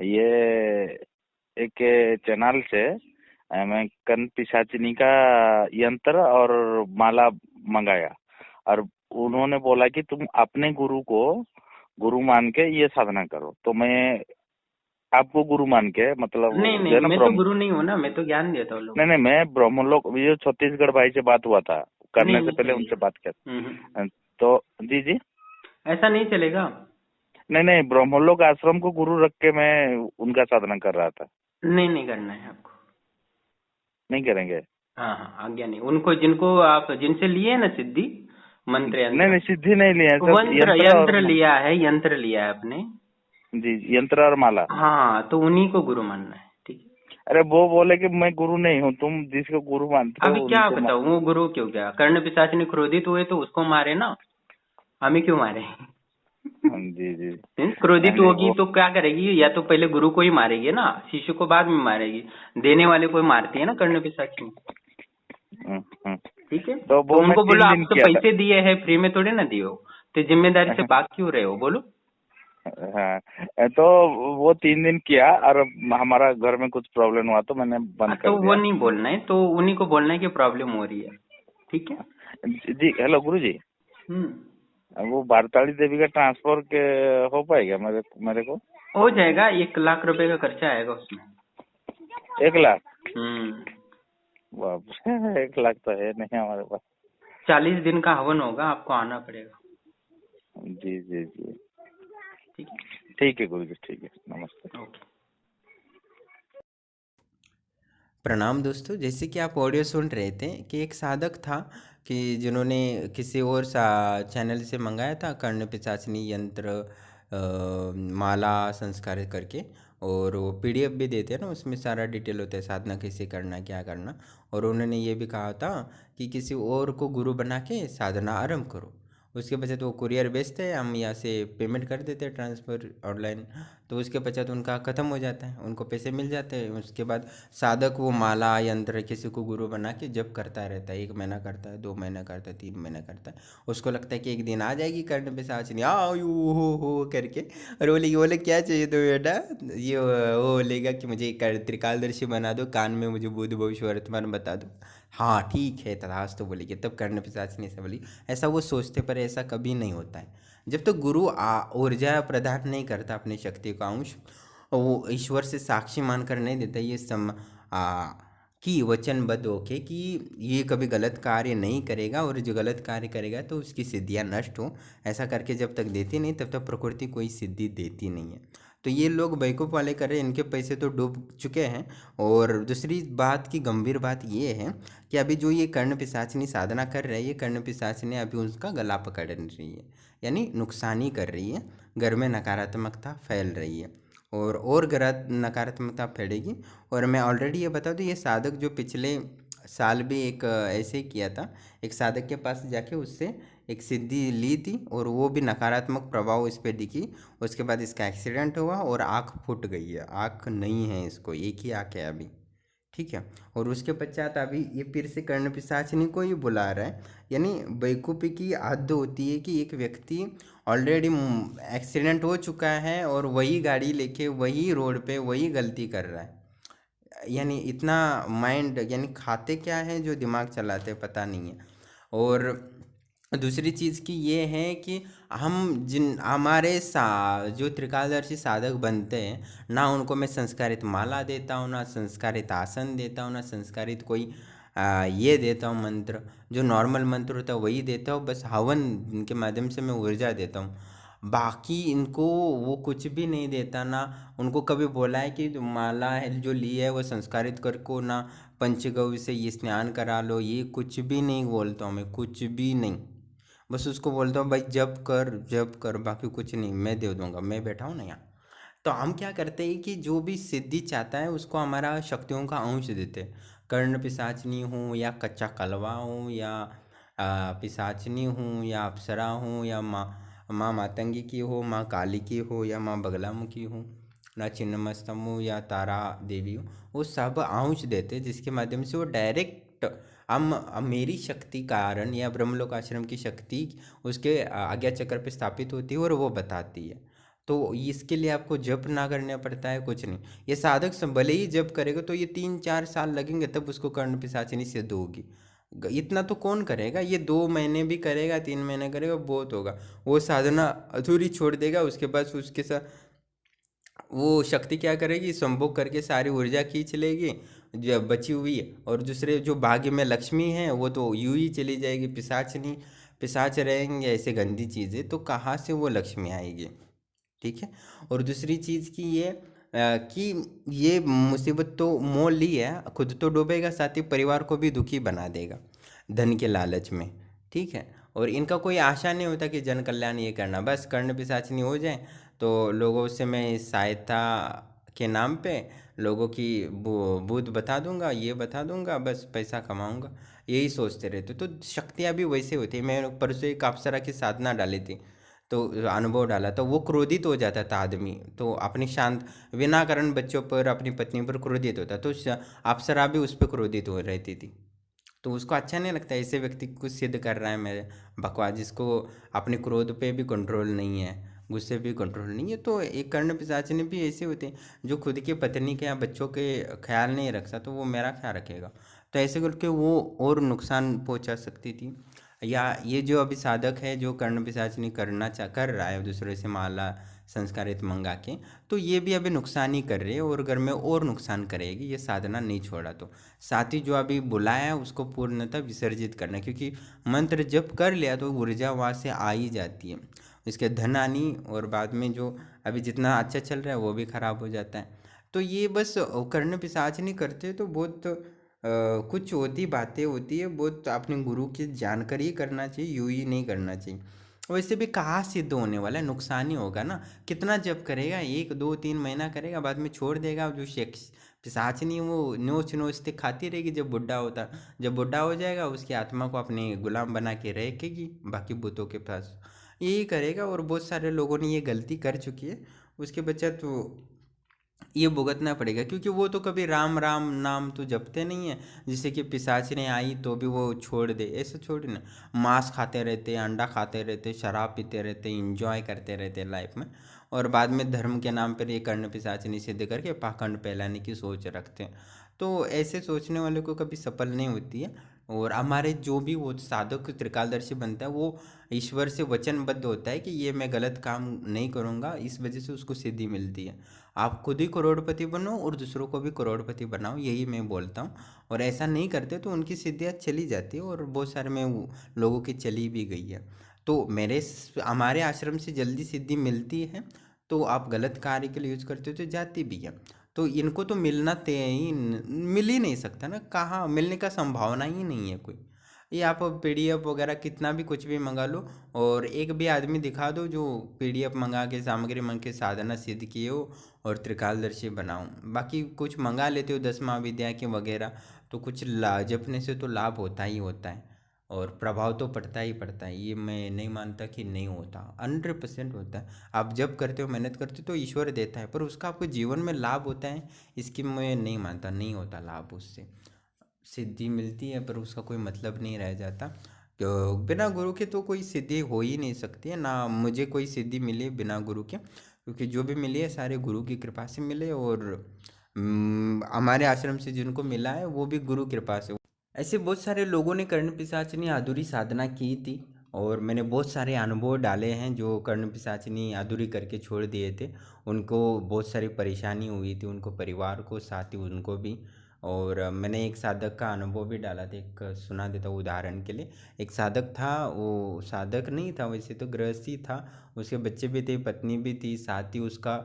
ये एक चैनल से मैं कन पिशाचिनी का यंत्र और माला मंगाया, और उन्होंने बोला कि तुम अपने गुरु को गुरु मान के ये साधना करो। तो मैं आपको गुरु मान के, मतलब नहीं जो नहीं, है ना मैं तो ब्रह्म, गुरु नहीं हूँ ना, मैं तो ज्ञान देता हूँ नहीं लोगों नहीं, मैं ब्रह्मलोक, ये छत्तीसगढ़ भाई से बात हुआ था, को। नहीं करने से नहीं पहले उनसे चलेगा। बात किया। तो जी जी, ऐसा नहीं चलेगा। नहीं नहीं, ब्रह्मलोक आश्रम को गुरु रख के मैं उनका साधना कर रहा था। नहीं नहीं करना है आपको। नहीं करेंगे? हाँ हाँ, आज्ञा नहीं उनको, जिनको आप जिनसे लिए ना सिद्धि, मंत्र नहीं यंत्र। नहीं, सिद्धि नहीं लिए हैं, सब मंत्र यंत्र और यंत्र लिया है, यंत्र लिया है आपने। जी, यंत्र और माला। हाँ, तो उन्हीं को गुरु मानना है, ठीक है। अरे वो बोले कि मैं गुरु नहीं हूँ, तुम जिसको गुरु मानते हो अभी क्या उनको बताऊँ, वो गुरु क्यों, क्या कर्ण पिशाच ने क्रोधित हुए तो उसको मारे ना, हमें क्यों मारे? हाँ, जी जी। नहीं क्रोधित नहीं होगी वो, तो क्या करेगी, या तो पहले गुरु को ही मारेगी ना, शिष्य को बाद में मारेगी। देने वाले को ही मारती है ना कर्ण पिशाचिनी। हम्म, हम्म। ठीक है। तो तो वो मैं उनको बोलो 3 दिन आपसे किया था। पैसे दिए हैं, फ्री में थोड़े ना दिए हो, तो जिम्मेदारी से भाग क्यों रहे हो, बोलो। हाँ, तो वो 3 दिन किया, और हमारा घर में कुछ प्रॉब्लम हुआ तो मैंने बंद तो कर वो दिया। नहीं बोलना है, तो उन्हीं को बोलना है कि प्रॉब्लम हो रही है। ठीक है। जी हेलो गुरु जी, हम्म। वो भारताड़ी देवी का ट्रांसफर के हो पाएगा मेरे मेरे को? हो जाएगा, 1 लाख रुपए का खर्चा आएगा उसमें। 1 लाख? हम्म। बाप रे, 1 लाख तो है नहीं हमारे पास। 40 दिन का हवन होगा, आपको आना पड़ेगा। जी जी जी, ठीक है। ठीक है गुरु जी, ठीक है, नमस्ते। ओके। प्रणाम दोस्तों। जैसे कि आप ऑडियो सुन रहे थे कि एक साधक था कि जिन्होंने किसी और सा चैनल से मंगाया था कर्ण पिशाचिनी यंत्र, माला संस्कार करके, और वो पीडीएफ भी देते हैं ना, उसमें सारा डिटेल होता है साधना कैसे करना क्या करना। और उन्होंने ये भी कहा था कि किसी और को गुरु बना के साधना आरंभ करो। उसके पश्चात वो कुरियर भेजते हैं, हम यहाँ से पेमेंट कर देते हैं ट्रांसफ़र ऑनलाइन। तो उसके पश्चात उनका ख़त्म हो जाता है, उनको पैसे मिल जाते हैं। उसके बाद साधक वो माला यंत्र किसी को गुरु बना के जप करता रहता है, 1 महीना करता है, 2 महीना करता है, 3 महीना करता है। उसको लगता है कि एक दिन आ जाएगी कर्ण पिशाचिनी आ यू हो करके, और बोले क्या चाहिए तो बेटा, ये वो बोलेगा कि मुझे त्रिकालदर्शी बना दो, कान में मुझे बुध भविष्य वर्तमान बता दो। हाँ ठीक है तथास्तु बोलेगी। तब कर्ण पिशाचिनी से बोली, ऐसा वो सोचते पर ऐसा कभी नहीं होता है। जब तक गुरु ऊर्जा प्रदान नहीं करता अपनी शक्ति का अंश, वो ईश्वर से साक्षी मानकर नहीं देता ये कि वचनबद्ध होके कि ये कभी गलत कार्य नहीं करेगा, और जो गलत कार्य करेगा तो उसकी सिद्धियां नष्ट हो, ऐसा करके जब तक देती नहीं तब तक प्रकृति कोई सिद्धि देती नहीं है। तो ये लोग बेवकूफ़ वाले कर रहे हैं, इनके पैसे तो डूब चुके हैं। और दूसरी बात की गंभीर बात ये है कि अभी जो ये कर्ण पिशाचिनी साधना कर रहे हैं, ये कर्ण पिशाचिनी अभी उसका गला पकड़ रही है, यानी नुकसानी कर रही है, घर में नकारात्मकता फैल रही है, और गलत नकारात्मकता फैलेगी। और मैं ऑलरेडी ये बता दूँ, ये साधक जो पिछले साल भी एक ऐसे ही किया था, एक साधक के पास जाके उससे एक सिद्धि ली थी, और वो भी नकारात्मक प्रभाव इस पर दिखी। उसके बाद इसका एक्सीडेंट हुआ और आँख फूट गई है, आँख नहीं है इसको, एक ही आँख है अभी। ठीक है। और उसके पश्चात अभी ये फिर से कर्ण पिशाचिनी को ही बुला रहा है। यानी बेवकूफ़ी की हद होती है कि एक व्यक्ति ऑलरेडी एक्सीडेंट हो चुका है और वही गाड़ी लेके वही रोड पे वही गलती कर रहा है। यानी इतना माइंड, यानी खाते क्या है जो दिमाग चलाते हैं पता नहीं है। और दूसरी चीज़ की ये है कि हम जिन हमारे जो त्रिकालदर्शी साधक बनते हैं ना, उनको मैं संस्कारित माला देता हूँ, ना संस्कारित आसन देता हूँ, ना संस्कारित कोई ये देता हूँ मंत्र, जो नॉर्मल मंत्र होता है वही देता हूँ। बस हवन के माध्यम से मैं ऊर्जा देता हूँ, बाकी इनको वो कुछ भी नहीं देता। ना उनको कभी बोला है कि जो माला है जो ली है वो संस्कारित कर को, ना पंचगव्य से ये स्नान करा लो, ये कुछ भी नहीं बोलता हूँ मैं, कुछ भी नहीं। बस उसको बोलता हूँ भाई जब कर, बाकी कुछ नहीं, मैं दे दूंगा, मैं बैठा हूँ ना यहाँ। तो हम क्या करते हैं कि जो भी सिद्धि चाहता है उसको हमारा शक्तियों का अंश देते हैं। कर्ण पिशाचिनी हूँ या कच्चा कलवा हूँ या पिशाचिनी हूँ या अप्सरा हूँ या माँ मातंगी की हो, माँ काली की हो या माँ बगलामुखी हूँ, ना छिन्नमस्तम हूँ या तारा देवी हो, वो सब अंश देते हैं जिसके माध्यम से वो डायरेक्ट हम मेरी शक्ति कारण या ब्रह्मलोक आश्रम की शक्ति उसके आज्ञा चक्र पे स्थापित होती है और वो बताती है। तो इसके लिए आपको जप ना करना पड़ता है, कुछ नहीं। ये साधक भले ही जप करेगा तो ये 3-4 साल लगेंगे तब उसको कर्ण पिशाचिनी सिद्ध होगी। इतना तो कौन करेगा, ये 2 महीने भी करेगा, 3 महीने करेगा, बहुत होगा। वो साधना अधूरी छोड़ देगा, उसके बाद उसके साथ वो शक्ति क्या करेगी, संभोग करके सारी ऊर्जा खींच लेगी जो बची हुई है, और दूसरे जो भाग्य में लक्ष्मी है वो तो यूं ही चली जाएगी। पिशाचनी पिशाच रहेंगे ऐसे गंदी चीज़ें, तो कहाँ से वो लक्ष्मी आएगी। ठीक है। और दूसरी चीज़ की ये कि ये मुसीबत तो मोल ली है, खुद तो डूबेगा, साथ ही परिवार को भी दुखी बना देगा धन के लालच में। ठीक है। और इनका कोई आशा नहीं होता कि जन कल्याण ये करना, बस कर्ण पिशाचिनी हो जाए तो लोगों से मैं सहायता के नाम पे लोगों की बूथ बता दूंगा, ये बता दूंगा, बस पैसा कमाऊंगा, यही सोचते रहते। तो शक्तियाँ भी वैसे होती है। मैं परसों एक अप्सरा की साधना डाली थी, तो अनुभव डाला, तो वो क्रोधित हो जाता था आदमी, तो अपनी शांत बिना कारण बच्चों पर अपनी पत्नी पर क्रोधित होता, तो अप्सरा भी उस पर क्रोधित हो रहती थी। तो उसको अच्छा नहीं लगता ऐसे व्यक्ति को सिद्ध कर रहा है मेरे बकवास, जिसको अपने क्रोध पे भी कंट्रोल नहीं है, गुस्से पे भी कंट्रोल नहीं है। तो एक कर्ण पिशाचिनी भी ऐसे होते हैं जो खुद की पत्नी के या बच्चों के ख्याल नहीं रखता, तो वो मेरा ख्याल रखेगा, तो ऐसे करके वो और नुकसान पहुंचा सकती थी। या ये जो अभी साधक है जो कर्ण पिशाचिनी कर रहा है दूसरे से माला संस्कारित मंगा के, तो ये भी अभी नुकसान ही कर रही है और घर में और नुकसान करेगी ये साधना नहीं छोड़ा तो। साथ ही जो अभी बुलाया है उसको पूर्णतः विसर्जित करना, क्योंकि मंत्र जप कर लिया तो ऊर्जा वहाँ से आ ही जाती है, इसके धन आनी, और बाद में जो अभी जितना अच्छा चल रहा है वो भी खराब हो जाता है। तो ये बस कर्ण पिशाचिनी करते तो बहुत कुछ होती बातें होती है, बहुत अपने गुरु की जानकर ही करना चाहिए, यूं ही नहीं करना चाहिए। वैसे भी कहाँ सिद्ध होने वाला है, नुकसान ही होगा ना। कितना जप करेगा, 1 2 3 महीना करेगा, बाद में छोड़ देगा। जो शेक्स पिशाचिनी है, वो नोच नोचते खाती रहेगी, जब बुढ़ा हो जाएगा उसकी आत्मा को अपने गुलाम बना के रखेगी बाकी भूतों के पास, यही करेगा। और बहुत सारे लोगों ने ये गलती कर चुकी है, उसके बच्चा तो ये भुगतना पड़ेगा, क्योंकि वो तो कभी राम राम नाम तो जपते नहीं है। जिससे कि पिशाचिनी आई तो भी वो छोड़ दे, ऐसे छोड़ ना, मांस खाते रहते, अंडा खाते रहते, शराब पीते रहते, इंजॉय करते रहते लाइफ में, और बाद में धर्म के नाम पर ये कर्ण पिशाचिनी सिद्ध करके पाखंड फैलाने की सोच रखते हैं। तो ऐसे सोचने वाले को कभी सफल नहीं होती है। और हमारे जो भी वो साधक त्रिकालदर्शी बनता है वो ईश्वर से वचनबद्ध होता है कि ये मैं गलत काम नहीं करूँगा, इस वजह से उसको सिद्धि मिलती है। आप खुद ही करोड़पति बनो और दूसरों को भी करोड़पति बनाओ, यही मैं बोलता हूँ। और ऐसा नहीं करते तो उनकी सिद्धियाँ चली जाती है, और बहुत सारे में लोगों की चली भी गई है। तो हमारे आश्रम से जल्दी सिद्धि मिलती है, तो आप गलत कार्य के लिए यूज करते हो तो जाती भी है। तो इनको तो मिल ही नहीं सकता ना, कहाँ मिलने का संभावना ही नहीं है कोई। ये आप पीडीएफ वगैरह कितना भी कुछ भी मंगा लो, और एक भी आदमी दिखा दो जो पीडीएफ मंगा के सामग्री मंगा के साधना सिद्ध किए हो और त्रिकालदर्शी बनाओ। बाकी कुछ मंगा लेते हो 10 महाविद्या के वगैरह, तो कुछ जपने से तो लाभ होता ही होता है, और प्रभाव तो पड़ता ही पड़ता है। ये मैं नहीं मानता कि नहीं होता, 100% होता है। आप जब करते हो, मेहनत करते हो तो ईश्वर देता है, पर उसका आपको जीवन में लाभ होता है इसकी मैं नहीं मानता, नहीं होता लाभ। उससे सिद्धि मिलती है पर उसका कोई मतलब नहीं रह जाता। बिना गुरु के तो कोई सिद्धि हो ही नहीं सकती है ना, मुझे कोई सिद्धि मिली है बिना गुरु के, क्योंकि जो भी मिली है सारे गुरु की कृपा से मिले, और हमारे आश्रम से जिनको मिला है वो भी गुरु कृपा से। ऐसे बहुत सारे लोगों ने कर्ण पिशाचिनी अधूरी साधना की थी, और मैंने बहुत सारे अनुभव डाले हैं जो कर्ण पिशाचिनी अधूरी करके छोड़ दिए थे। उनको बहुत सारी परेशानी हुई थी, उनको परिवार को, साथ ही उनको भी। और मैंने एक साधक का अनुभव भी डाला था, एक सुना देता हूँ उदाहरण के लिए। एक साधक था, वो साधक नहीं था वैसे तो, गृहस्थी था, उसके बच्चे भी थे, पत्नी भी थी, साथ ही उसका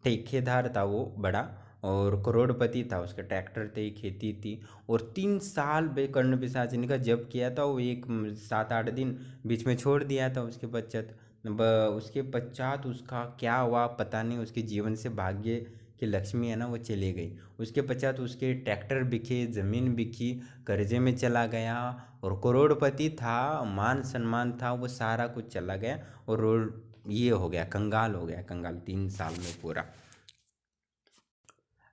ठेकेदार था वो बड़ा, और करोड़पति था, उसके ट्रैक्टर थे, खेती थी। और 3 साल कर्ण पिशाचिनी का जप किया था वो, 7 8 दिन बीच में छोड़ दिया था। उसके पश्चात उसका क्या हुआ पता नहीं, उसके जीवन से भाग्य की लक्ष्मी है ना वो चली गई। उसके पश्चात उसके ट्रैक्टर बिके, ज़मीन बिकी, कर्जे में चला गया, और करोड़पति था, मान सम्मान था, वो सारा कुछ चला गया, और ये हो गया, कंगाल हो गया, कंगाल 3 साल में पूरा।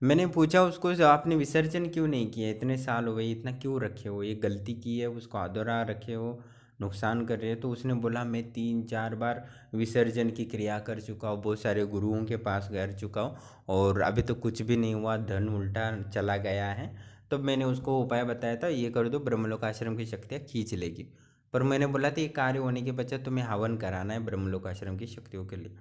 मैंने पूछा उसको, आपने विसर्जन क्यों नहीं किया, इतने साल हो गए, इतना क्यों रखे हो, ये गलती की है उसको अधूरा रखे हो, नुकसान कर रही है। तो उसने बोला मैं 3-4 बार विसर्जन की क्रिया कर चुका हूँ, बहुत सारे गुरुओं के पास कर चुका हूँ और अभी तो कुछ भी नहीं हुआ, धन उल्टा चला गया है। तब मैंने उसको उपाय बताया था, ये कर दो, ब्रह्मलोक आश्रम की शक्तियाँ खींच लेगी। पर मैंने बोला था ये कार्य होने के पश्चात तुम्हें हवन कराना है ब्रह्मलोक आश्रम की शक्तियों के लिए।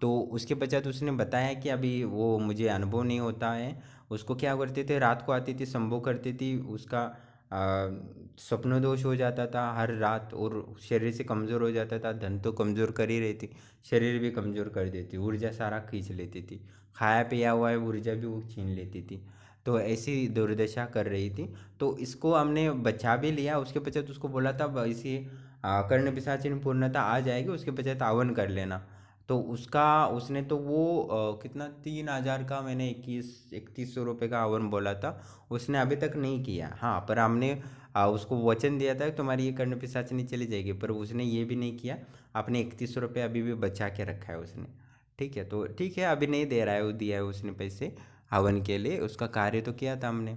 तो उसके पश्चात उसने बताया कि अभी वो मुझे अनुभव नहीं होता है। उसको क्या करते थे, रात को आती थी, संभोग करती थी, उसका स्वप्न दोष हो जाता था हर रात और शरीर से कमज़ोर हो जाता था। धन तो कमज़ोर कर ही रही थी, शरीर भी कमज़ोर कर देती, ऊर्जा सारा खींच लेती थी, खाया पिया हुआ है ऊर्जा भी वो छीन लेती थी। तो ऐसी दुर्दशा कर रही थी। तो इसको हमने बचा भी लिया। उसके पश्चात उसको बोला था इसी कर्ण पिशाचिनी पूर्णता आ जाएगी, उसके पश्चात हवन कर लेना। तो उसका उसने तो वो कितना 3,000 का, मैंने 21-3100 रुपये का हवन बोला था, उसने अभी तक नहीं किया। हाँ, पर हमने उसको वचन दिया था कि तुम्हारी ये कर्ण पिशाचिनी चली जाएगी, पर उसने ये भी नहीं किया। अपने 3100 रुपये अभी भी बचा के रखा है उसने। ठीक है, तो ठीक है, अभी नहीं दे रहा है, वो दिया है उसने पैसे हवन के लिए, उसका कार्य तो किया था हमने।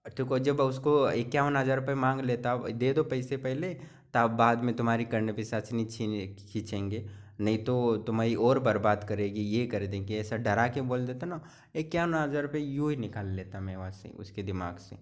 देखो, जब उसको 51,000 रुपये मांग लेता, दे दो पैसे पहले, तब बाद में तुम्हारी कर्ण पिशाचिनी छीन खींचेंगे, नहीं तो तुम्हारी और बर्बाद करेगी, ये कर देंगे, ऐसा डरा के बोल देता ना। 51,000 रुपये यूँ ही निकाल लेता मैं वहाँ से, उसके दिमाग से।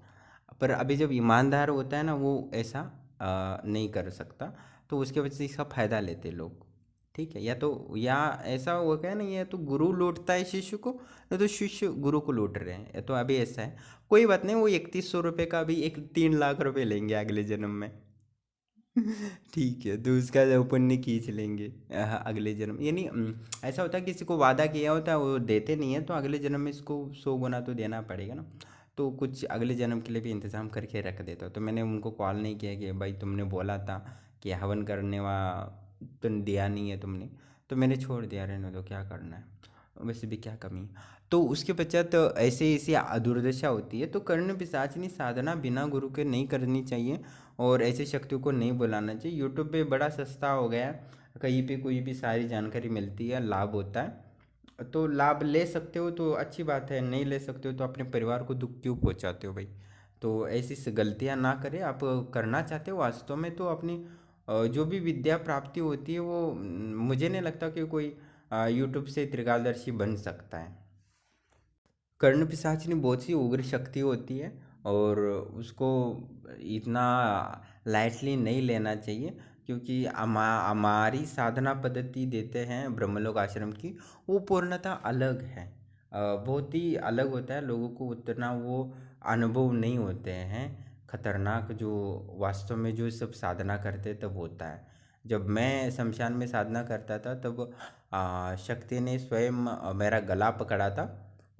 पर अभी जब ईमानदार होता है ना, वो ऐसा नहीं कर सकता। तो उसके वजह से इसका फ़ायदा लेते लोग। ठीक है, या ऐसा हो गया ना, या तो गुरु लूटता है शिष्य को, या तो शिष्य गुरु को लूट रहे हैं, या तो अभी ऐसा है। कोई बात नहीं, वो 3100 रुपये का भी 3 लाख रुपये लेंगे अगले जन्म में। ठीक है, तो उसका जो पुण्य खींच लेंगे अगले जन्म, यानी ऐसा होता है किसी को वादा किया होता है वो देते नहीं है, तो अगले जन्म में इसको 100 गुना तो देना पड़ेगा ना। तो कुछ अगले जन्म के लिए भी इंतज़ाम करके रख देता हूँ। तो मैंने उनको कॉल नहीं किया कि भाई तुमने बोला था कि हवन करने तो दिया नहीं है तुमने, तो मैंने छोड़ दिया, रहने दो, क्या करना है, वैसे भी क्या कमी है। तो उसके पश्चात ऐसे ऐसी दुर्दशा होती है। तो कर्ण पिशाचिनी साधना बिना गुरु के नहीं करनी चाहिए और ऐसी शक्तियों को नहीं बुलाना चाहिए। यूट्यूब पे बड़ा सस्ता हो गया है, कहीं पे कोई भी सारी जानकारी मिलती है, लाभ होता है, तो लाभ ले सकते हो तो अच्छी बात है, नहीं ले सकते हो तो अपने परिवार को दुख क्यों पहुंचाते हो भाई। तो ऐसी गलतियां ना करें। आप करना चाहते हो वास्तव में तो अपनी जो भी विद्या प्राप्ति होती है वो मुझे नहीं लगता कि कोई यूट्यूब से त्रिकालदर्शी बन सकता है। कर्ण पिशाचिनी बहुत सी उग्र शक्ति होती है और उसको इतना लाइटली नहीं लेना चाहिए, क्योंकि हमारी साधना पद्धति देते हैं ब्रह्मलोक आश्रम की, वो पूर्णतः अलग है। बहुत ही अलग होता है, लोगों को उतना वो अनुभव नहीं होते हैं खतरनाक, जो वास्तव में जो सब साधना करते तब होता है। जब मैं शमशान में साधना करता था तब शक्ति ने स्वयं मेरा गला पकड़ा था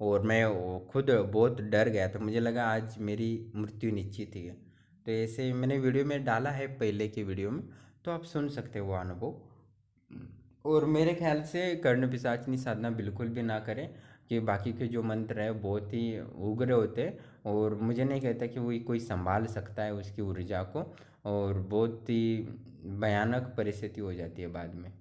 और मैं खुद बहुत डर गया था, मुझे लगा आज मेरी मृत्यु निश्चित ही है। तो ऐसे मैंने वीडियो में डाला है पहले की वीडियो में, तो आप सुन सकते हो वो अनुभव। और मेरे ख्याल से कर्ण पिशाचिनी साधना बिल्कुल भी ना करें, कि बाकी के जो मंत्र है बहुत ही उग्र होते हैं और मुझे नहीं कहता कि वो कोई संभाल सकता है उसकी ऊर्जा को, और बहुत ही भयानक परिस्थिति हो जाती है बाद में।